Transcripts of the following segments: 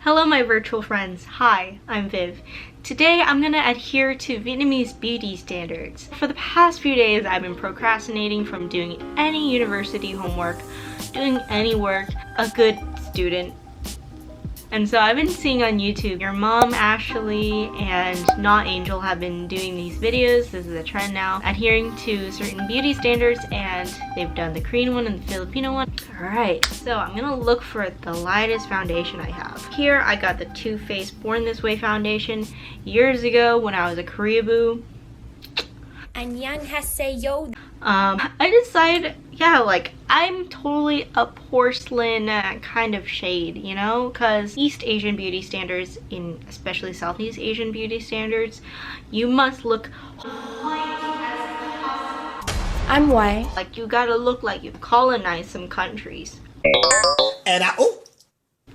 Hello my virtual friends. Hi, I'm Viv. Today I'm gonna adhere to Vietnamese beauty standards. For the past few days I've been procrastinating from doing any university homework, doing any work, a good student. And so I've been seeing on YouTube, your mom, Ashley, and Not Angel have been doing these videos. This is a trend now, adhering to certain beauty standards, and they've done the Korean one and the Filipino one. Alright, so I'm gonna look for the lightest foundation I have. Here I got the Too Faced Born This Way foundation years ago when I was a Koreaboo. 안녕하세요. I decided, yeah, like I'm totally a porcelain kind of shade, you know, because East Asian beauty standards, in especially Southeast Asian beauty standards, you must look white as possible. I'm white. Like you gotta look like you've colonized some countries. And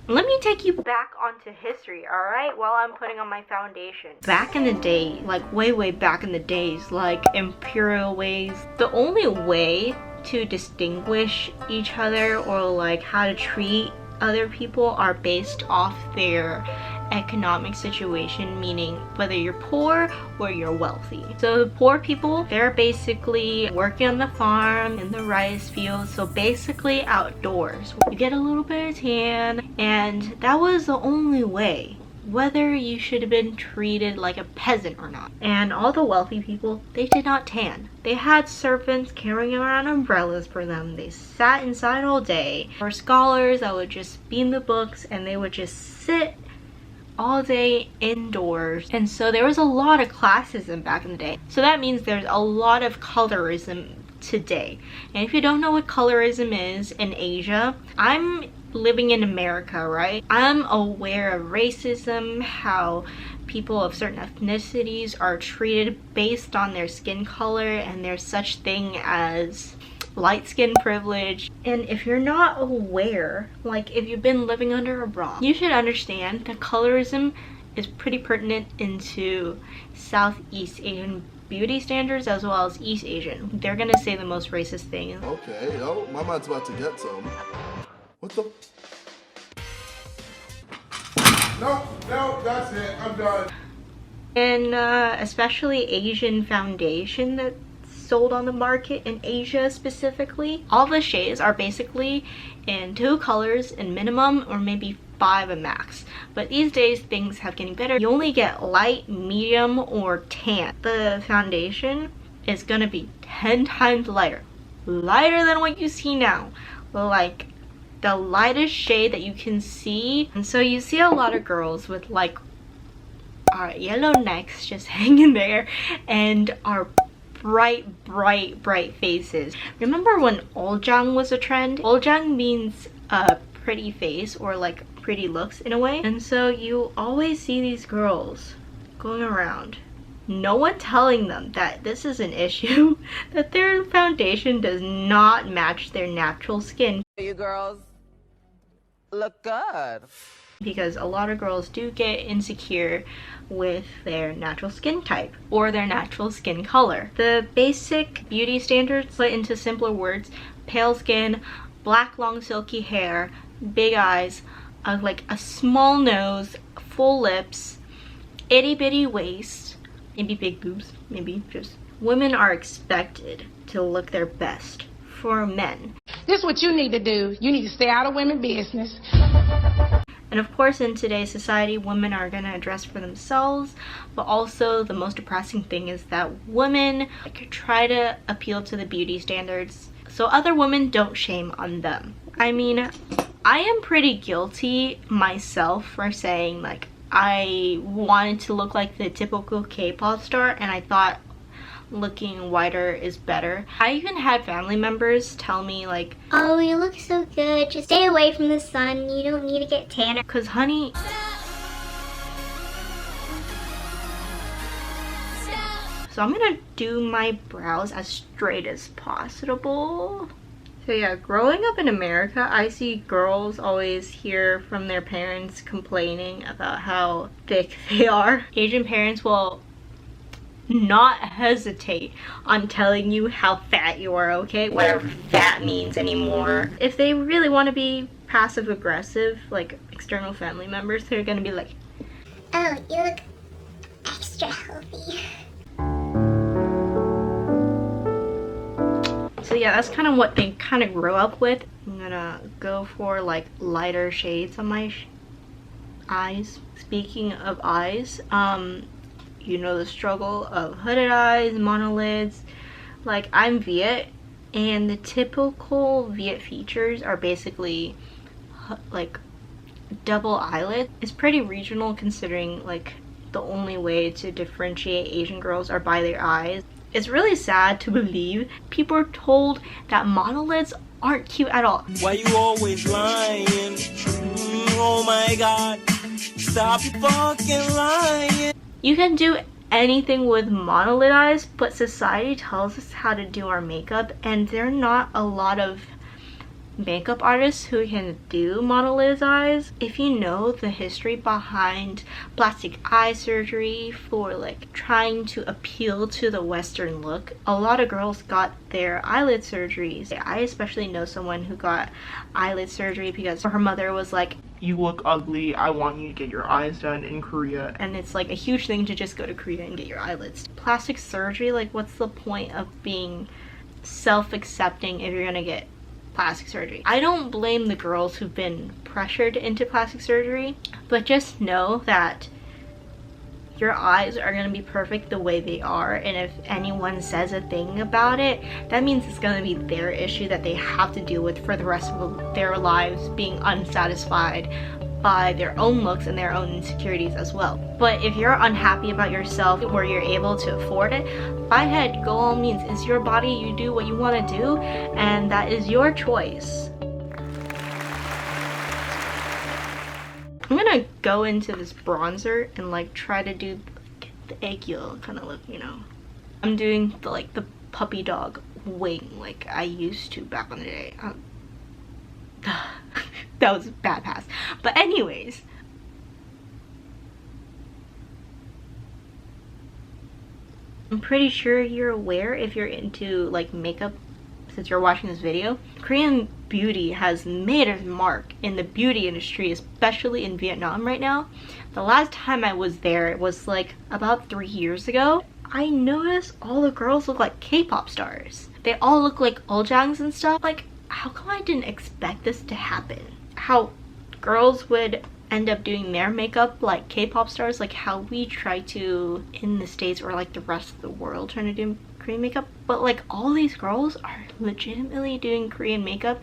Let me take you back onto history, alright, while I'm putting on my foundation. Back in the day, like way back in the days, like imperial ways, the only way to distinguish each other or like how to treat other people are based off their economic situation, meaning whether you're poor or you're wealthy. So poor people, they're basically working on the farm, in the rice fields, so basically outdoors. You get a little bit of tan, and that was the only way, whether you should have been treated like a peasant or not. And all the wealthy people, they did not tan. They had servants carrying around umbrellas for them. They sat inside all day. For scholars that would just be in the books and they would just sit all day indoors. And so there was a lot of classism back in the day. So that means there's a lot of colorism today. And if you don't know what colorism is in Asia, I'm living in America, right? I'm aware of racism, how people of certain ethnicities are treated based on their skin color, and there's such thing as light skin privilege. And if you're not aware, like if you've been living under a rock, you should understand that colorism is pretty pertinent into Southeast Asian beauty standards as well as East Asian. They're gonna say the most racist thing. okay, yo, my mind's about to get some. What the? No, that's it. I'm done. And especially Asian foundation that's sold on the market in Asia specifically, all the shades are basically in 2 colors in minimum, or maybe 5 at max. But these days things have getting better. You only get light, medium, or tan. The foundation is gonna be 10 times lighter than what you see now, like the lightest shade that you can see. And so you see a lot of girls with like our yellow necks just hanging there and our bright faces. Remember when oljang was a trend? Oljang means a pretty face or like pretty looks in a way. And so you always see these girls going around, no one telling them that this is an issue, that their foundation does not match their natural skin. You girls look good. Because a lot of girls do get insecure with their natural skin type or their natural skin color. The basic beauty standards split into simpler words: pale skin, black long silky hair, big eyes, like a small nose, full lips, itty bitty waist, maybe big boobs, maybe just. Women are expected to look their best. For men, this is what you need to do. You need to stay out of women's business. and of course in today's society, women are gonna dress for themselves, but also the most depressing thing is that women try to appeal to the beauty standards so other women don't shame on them. I mean, I am pretty guilty myself for saying like I wanted to look like the typical K-pop star and I thought looking whiter is better. I even had family members tell me like, oh, you look so good, just stay away from the sun, you don't need to get tanner. Cause honey, so I'm gonna do my brows as straight as possible. So yeah, growing up in America, I see girls always hear from their parents complaining about how thick they are. Asian parents will not hesitate on telling you how fat you are, okay? Whatever fat means anymore. If they really want to be passive aggressive, like external family members, they're gonna be like, oh, you look extra healthy. so yeah, that's kind of what they kind of grew up with. I'm gonna go for like lighter shades on my eyes. Speaking of eyes, you know the struggle of hooded eyes, monolids. Like, I'm Viet, and the typical Viet features are basically like double eyelid. It's pretty regional considering like the only way to differentiate Asian girls are by their eyes. It's really sad to believe people are told that monolids aren't cute at all. Why you always lying? Oh my god, stop fucking lying. You can do anything with monolid eyes, but society tells us how to do our makeup, and there are not a lot of makeup artists who can do monolid eyes. If you know the history behind plastic eye surgery for like trying to appeal to the Western look, a lot of girls got their eyelid surgeries. I especially know someone who got eyelid surgery because her mother was like, you look ugly, I want you to get your eyes done in Korea. And it's like a huge thing to just go to Korea and get your eyelids. Plastic surgery, like what's the point of being self-accepting if you're gonna get plastic surgery? I don't blame the girls who've been pressured into plastic surgery, but just know that your eyes are going to be perfect the way they are, and if anyone says a thing about it, that means it's going to be their issue that they have to deal with for the rest of their lives, being unsatisfied by their own looks and their own insecurities as well. But if you're unhappy about yourself where you're able to afford it, by ahead, go all means. It's your body, you do what you want to do, and that is your choice. I'm gonna go into this bronzer and like try to do the egg yolk kind of look, you know. I'm doing the puppy dog wing like I used to back in the day. That was a bad pass. But anyways, I'm pretty sure you're aware, if you're into like makeup, since you're watching this video, Korean beauty has made a mark in the beauty industry, especially in Vietnam right now. The last time I was there, it was like about 3 years ago. I noticed all the girls look like K-pop stars. They all look like Oljangs and stuff. Like, how come I didn't expect this to happen? How girls would end up doing their makeup like K-pop stars, like how we try to in the States or like the rest of the world trying to do Korean makeup. But like all these girls are legitimately doing Korean makeup,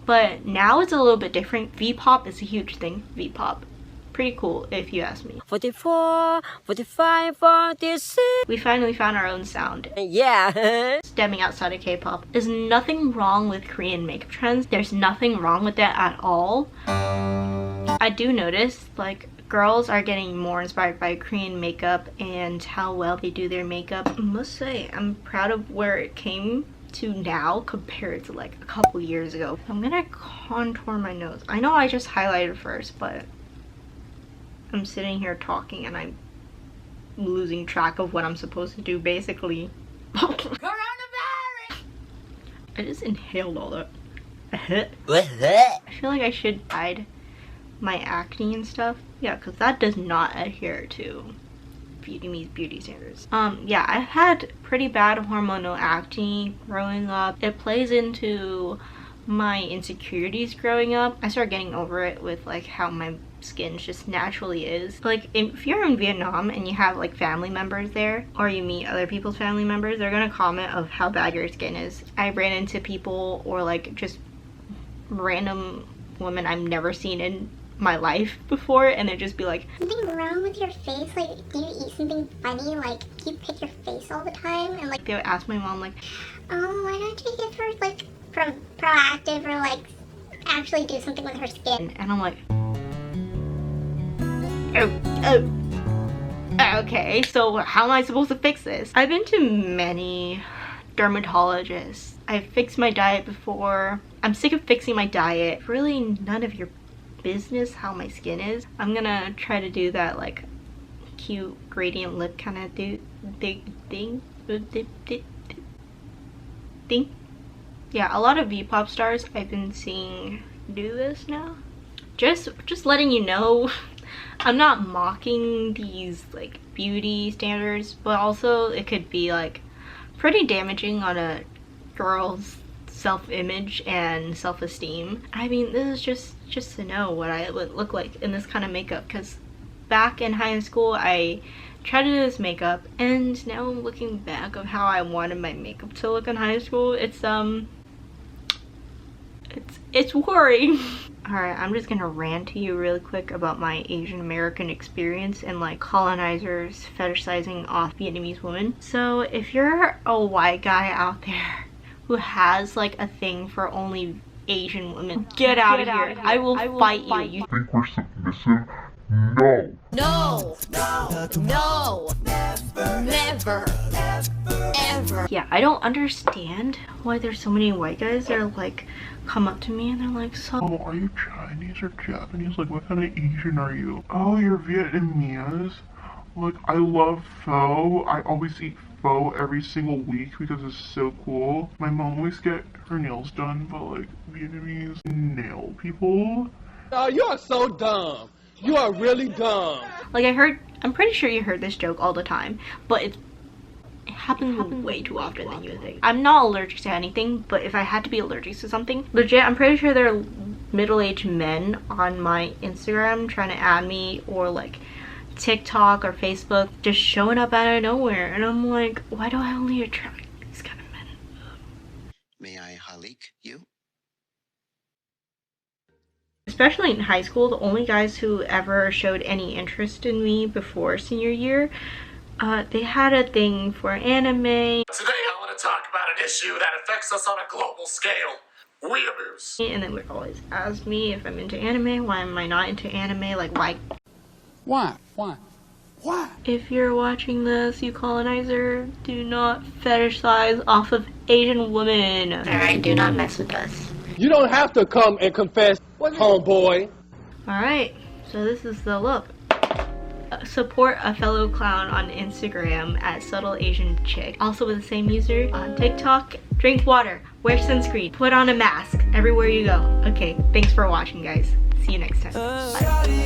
but now it's a little bit different. V-pop is a huge thing. V-pop, pretty cool if you ask me. 44, 45, 46. We finally found our own sound. Yeah. Stemming outside of K-pop. There's nothing wrong with Korean makeup trends. There's nothing wrong with that at all. I do notice like girls are getting more inspired by Korean makeup and how well they do their makeup. I must say, I'm proud of where it came to now compared to like a couple years ago. I'm gonna contour my nose. I know I just highlighted first, but I'm sitting here talking and I'm losing track of what I'm supposed to do basically. Coronavirus! I just inhaled all that. I feel like I should hide my acne and stuff. Yeah, because that does not adhere to Vietnamese beauty standards. Yeah, I've had pretty bad hormonal acne growing up. It plays into my insecurities growing up. I started getting over it with like how my skin just naturally is. Like if you're in Vietnam and you have like family members there, or you meet other people's family members, they're gonna comment of how bad your skin is. I ran into people or like just random women I've never seen in my life before, and they'd just be like, something wrong with your face? Like, do you eat something funny? Like, do you pick your face all the time? And like, they would ask my mom like, oh, why don't you give her like proactive or like actually do something with her skin? and I'm like, okay, so how am I supposed to fix this? I've been to many dermatologists. I've fixed my diet before. I'm sick of fixing my diet. Really none of your business how my skin is. I'm gonna try to do that like cute gradient lip kind of thing. Yeah, a lot of V-pop stars I've been seeing do this now. Just letting you know, I'm not mocking these like beauty standards, but also it could be like pretty damaging on a girl's self-image and self-esteem. I mean, this is just to know what I would look like in this kind of makeup, because back in high school I tried to do this makeup, and now I'm looking back of how I wanted my makeup to look in high school. It's worrying. Alright, I'm just gonna rant to you really quick about my Asian American experience and like colonizers fetishizing off Vietnamese women. So if you're a white guy out there who has like a thing for only Asian women, get out of here. I will fight you. You think we're submissive? No. No. No. Never. Ever. Yeah, I don't understand why there's so many white guys that are like come up to me and they're like, so Oh, are you Chinese or Japanese? Like, what kind of Asian are you? Oh, you're Vietnamese? Like, I love pho. I always eat pho every single week because it's so cool. My mom always get her nails done by like Vietnamese nail people. Oh, you are so dumb. You are really dumb. like I'm pretty sure you heard this joke all the time, but it happens way too often than you would think. I'm not allergic to anything, but if I had to be allergic to something, legit, I'm pretty sure there are middle-aged men on my Instagram trying to add me, or like TikTok or Facebook, just showing up out of nowhere, and I'm like, why do I only attract these kind of men? May I halik you? Especially in high school, the only guys who ever showed any interest in me before senior year, they had a thing for anime. Today I want to talk about an issue that affects us on a global scale. Weeaboos. And they would always ask me if I'm into anime. Why am I not into anime? Like, why? Why? If you're watching this, you colonizer, do not fetishize off of Asian women. Alright, do not mess with us. You don't have to come and confess, homeboy. Alright, so this is the look. Support a fellow clown on Instagram at Subtle Asian Chick. Also with the same user on TikTok. Drink water, wear sunscreen, put on a mask everywhere you go. Okay, thanks for watching, guys. See you next time. Bye.